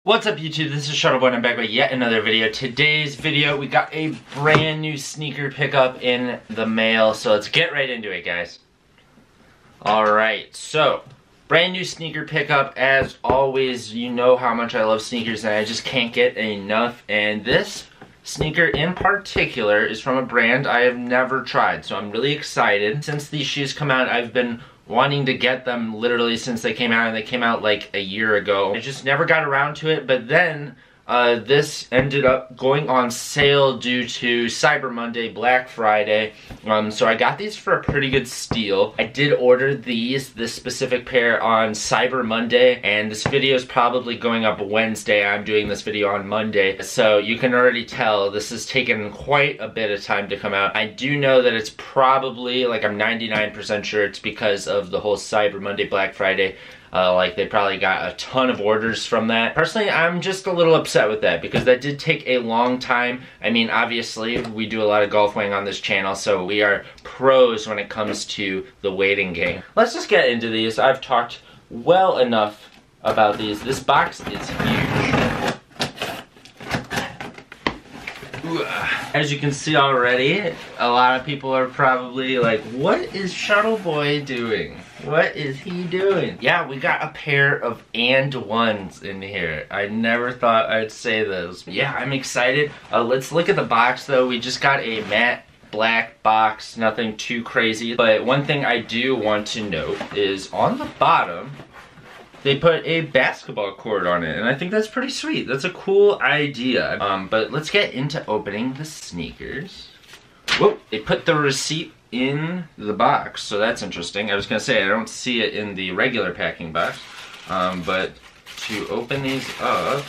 What's up YouTube, this is Shuttleboy and I'm back with yet another video. Today's video, we got a brand new sneaker pickup in the mail, so let's get right into it, guys. Alright, so, brand new sneaker pickup. As always, you know how much I love sneakers and I just can't get enough, and this sneaker in particular is from a brand I have never tried, so I'm really excited. Since these shoes come out, I've been wanting to get them literally since they came out, and they came out like a year ago. I just never got around to it, but then this ended up going on sale due to Cyber Monday, Black Friday. So I got these for a pretty good steal. I did order this specific pair on Cyber Monday, and this video is probably going up Wednesday. I'm doing this video on Monday, so you can already tell this has taken quite a bit of time to come out. I do know that it's probably, like, I'm 99% sure it's because of the whole Cyber Monday, Black Friday. Like, they probably got a ton of orders from that. Personally, I'm just a little upset with that because that did take a long time. I mean, obviously, we do a lot of golf weighing on this channel, so we are pros when it comes to the waiting game. Let's just get into these. I've talked well enough about these. This box is huge. As you can see already, a lot of people are probably like, what is Shuttleboy doing? What is he doing? Yeah, we got a pair of and ones in here. I never thought I'd say those. Yeah, I'm excited. Let's look at the box though. We just got a matte black box, nothing too crazy. But one thing I do want to note is on the bottom, they put a basketball court on it, and I think that's pretty sweet. That's a cool idea. But let's get into opening the sneakers. Whoa, they put the receipt in the box, so that's interesting. I was gonna say, I don't see it in the regular packing box, but to open these up,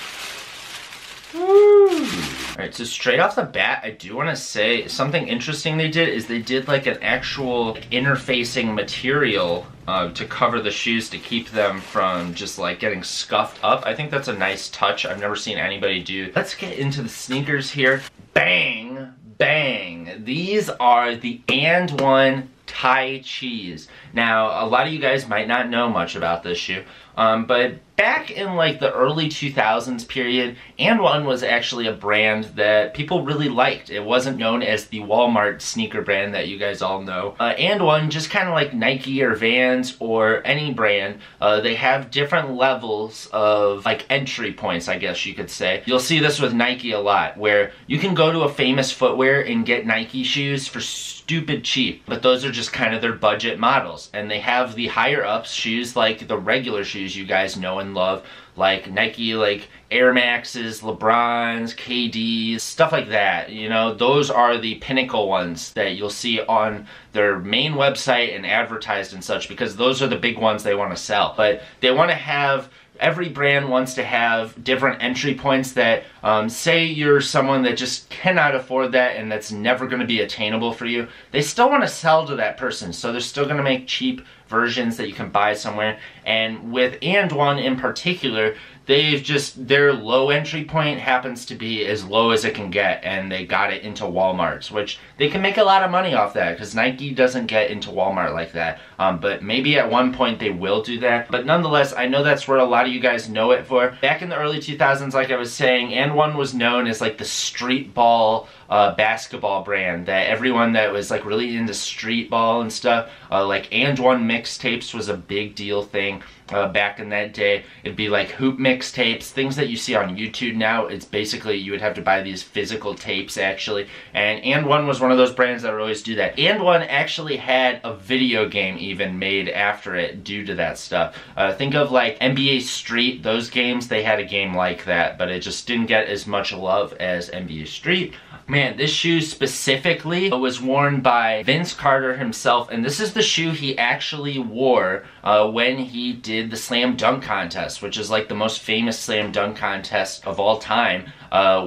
woo! Alright, so straight off the bat, I do want to say something interesting they did is they did like an actual interfacing material to cover the shoes to keep them from just like getting scuffed up. I think that's a nice touch. I've never seen anybody do. Let's get into the sneakers here. Bang! Bang! These are the And One Tai Chis. Now, a lot of you guys might not know much about this shoe, but back in like the early 2000s period, And One was actually a brand that people really liked. It wasn't known as the Walmart sneaker brand that you guys all know. And One, just kind of like Nike or Vans or any brand, they have different levels of like entry points, I guess you could say. You'll see this with Nike a lot, where you can go to a famous footwear and get Nike shoes for stupid cheap, but those are just kind of their budget models. And they have the higher ups shoes, like the regular shoes you guys know and love, like Nike, like Air Maxes, LeBrons, KDs, stuff like that. You know, those are the pinnacle ones that you'll see on their main website and advertised and such, because those are the big ones they want to sell. But they want to have, every brand wants to have different entry points that, say you're someone that just cannot afford that and that's never going to be attainable for you, they still want to sell to that person, so they're still going to make cheap versions that you can buy somewhere. And with And One in particular, they've just, their low entry point happens to be as low as it can get, and they got it into Walmart's, which they can make a lot of money off that because Nike doesn't get into Walmart like that. But maybe at one point they will do that. But nonetheless, I know that's where a lot of you guys know it for. Back in the early 2000s, like I was saying, And One was known as like the street ball basketball brand, that everyone that was like really into street ball and stuff, like And One mixtapes was a big deal thing. Back in that day, it'd be like hoop mixtapes, things that you see on YouTube now. It's basically, you would have to buy these physical tapes actually, and One was one of those brands that would always do that. And One actually had a video game even made after it due to that stuff. Think of like NBA Street, those games, they had a game like that, but it just didn't get as much love as NBA Street. Man, this shoe specifically was worn by Vince Carter himself, and this is the shoe he actually wore when he did the slam dunk contest, which is like the most famous slam dunk contest of all time,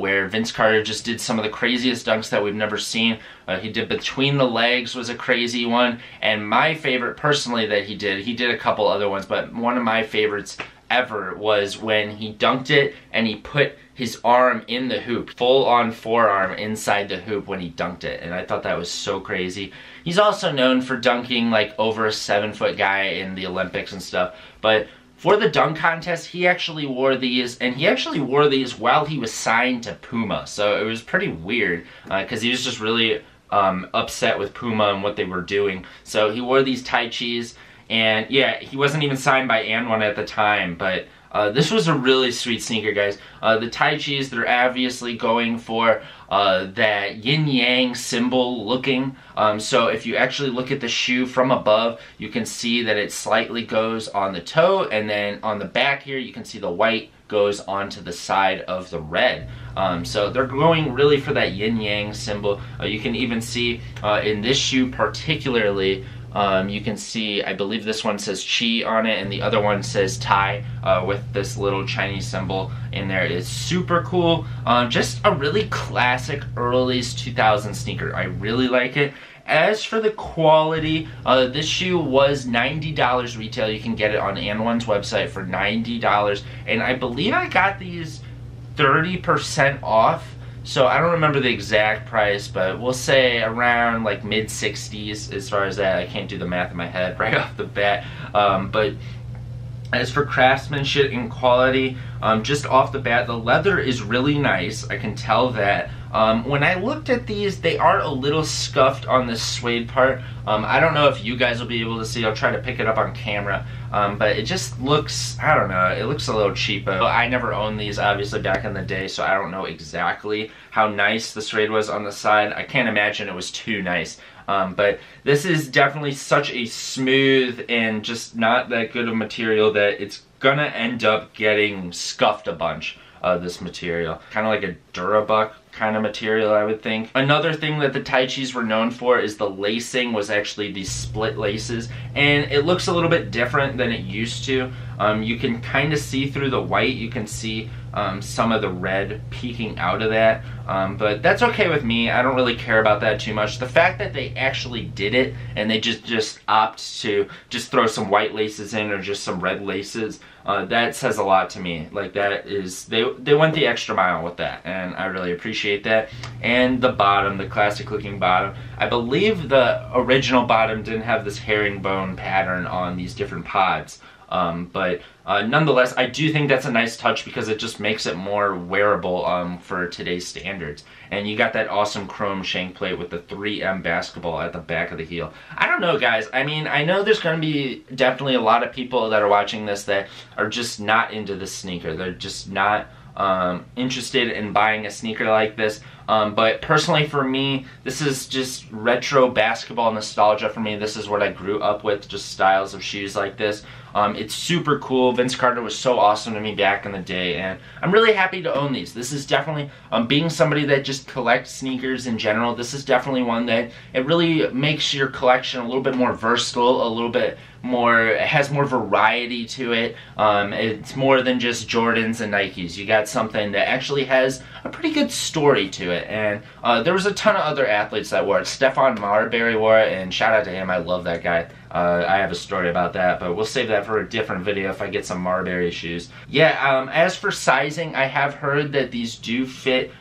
where Vince Carter just did some of the craziest dunks that we've never seen. He did Between the Legs, was a crazy one, and my favorite personally that he did a couple other ones, but one of my favorites ever was when he dunked it and he put his arm in the hoop, full on forearm inside the hoop when he dunked it, and I thought that was so crazy. He's also known for dunking like over a 7-foot guy in the Olympics and stuff, but For the dunk contest, he actually wore these, and he actually wore these while he was signed to Puma. So it was pretty weird, because he was just really upset with Puma and what they were doing. So he wore these Tai Chis, and yeah, he wasn't even signed by An1 at the time, but this was a really sweet sneaker, guys. The Tai Chis, they're obviously going for that yin-yang symbol looking. So if you actually look at the shoe from above, you can see that it slightly goes on the toe, and then on the back here, you can see the white goes onto the side of the red. So they're going really for that yin-yang symbol. You can even see in this shoe particularly, you can see, I believe this one says Chi on it, and the other one says Tai with this little Chinese symbol in there. It's super cool. Just a really classic early 2000 sneaker. I really like it. As for the quality, this shoe was $90 retail. You can get it on An1's website for $90, and I believe I got these 30% off. So I don't remember the exact price, but we'll say around like mid-60s as far as that. I can't do the math in my head right off the bat. But as for craftsmanship and quality, just off the bat, the leather is really nice. I can tell that. When I looked at these, they are a little scuffed on the suede part. I don't know if you guys will be able to see. I'll try to pick it up on camera. But it just looks, I don't know, it looks a little cheapo. I never owned these, obviously, back in the day, so I don't know exactly how nice the suede was on the side. I can't imagine it was too nice. But this is definitely such a smooth and just not that good of material that it's gonna end up getting scuffed a bunch, this material. Kind of like a Durabuck kind of material, I would think. Another thing that the Tai Chis were known for is the lacing was actually these split laces, and it looks a little bit different than it used to. You can kind of see through the white, you can see some of the red peeking out of that, but that's okay with me. I don't really care about that too much. The fact that they actually did it and they just opt to just throw some white laces in or just some red laces, that says a lot to me. Like, that is, they went the extra mile with that, and I really appreciate that. And the bottom, the classic looking bottom, I believe the original bottom didn't have this herringbone pattern on these different pods. But nonetheless, I do think that's a nice touch because it just makes it more wearable for today's standards. And you got that awesome chrome shank plate with the 3M basketball at the back of the heel. I don't know, guys. I mean, I know there's going to be definitely a lot of people that are watching this that are just not into this sneaker. They're just not interested in buying a sneaker like this. But personally for me, this is just retro basketball nostalgia for me. This is what I grew up with, just styles of shoes like this. It's super cool. Vince Carter was so awesome to me back in the day, and I'm really happy to own these. This is definitely, being somebody that just collects sneakers in general, this is definitely one that it really makes your collection a little bit more versatile, a little bit more, it has more variety to it. It's more than just Jordans and Nikes. You got something that actually has a pretty good story to it, and there was a ton of other athletes that wore it. Stephon Marbury wore it, and shout out to him. I love that guy. I have a story about that, but we'll save that for a different video if I get some Marbury shoes. Yeah, as for sizing, I have heard that these do fit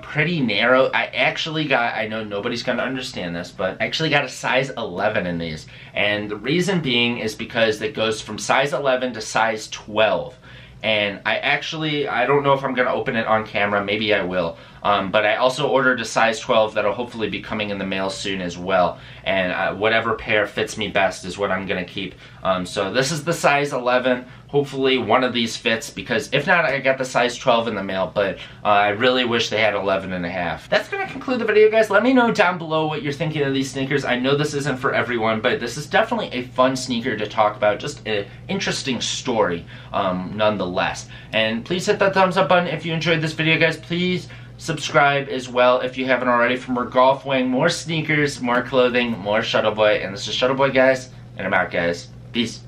pretty narrow. I actually got, I know nobody's going to understand this, but I actually got a size 11 in these. And the reason being is because it goes from size 11 to size 12. And I don't know if I'm going to open it on camera, maybe I will. But I also ordered a size 12 that'll hopefully be coming in the mail soon as well. And whatever pair fits me best is what I'm going to keep. So this is the size 11. Hopefully one of these fits, because if not, I got the size 12 in the mail, but I really wish they had 11 and a half. That's going to conclude the video, guys. Let me know down below what you're thinking of these sneakers. I know this isn't for everyone, but this is definitely a fun sneaker to talk about. Just an interesting story, nonetheless. And please hit that thumbs up button if you enjoyed this video, guys. Please subscribe as well if you haven't already for more golf wing, more sneakers, more clothing, more Shuttleboy. And this is Shuttleboy, guys, and I'm out, guys. Peace.